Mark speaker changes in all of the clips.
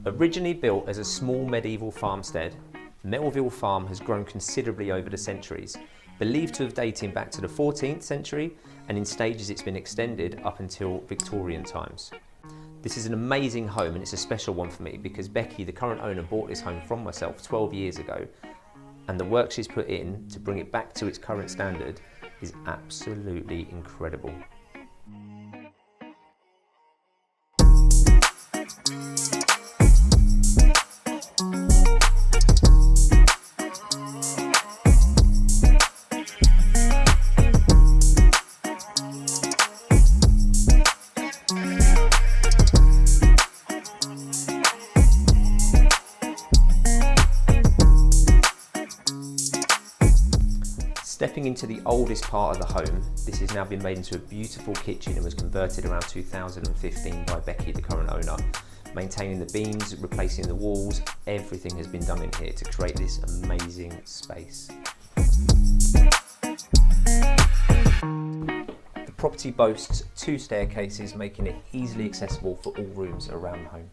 Speaker 1: Originally built as a small medieval farmstead, Melville Farm has grown considerably over the centuries, believed to have dating back to the 14th century, and in stages it's been extended up until Victorian times. This is an amazing home, and it's a special one for me because Becky, the current owner, bought this home from myself 12 years ago, and the work she's put in to bring it back to its current standard is absolutely incredible. Stepping into the oldest part of the home, this has now been made into a beautiful kitchen and was converted around 2015 by Becky, the current owner. Maintaining the beams, replacing the walls, everything has been done in here to create this amazing space. The property boasts 2 staircases, making it easily accessible for all rooms around the home.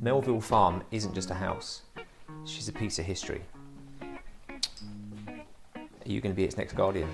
Speaker 1: Melville Farm isn't just a house, she's a piece of history. Are you going to be its next guardian?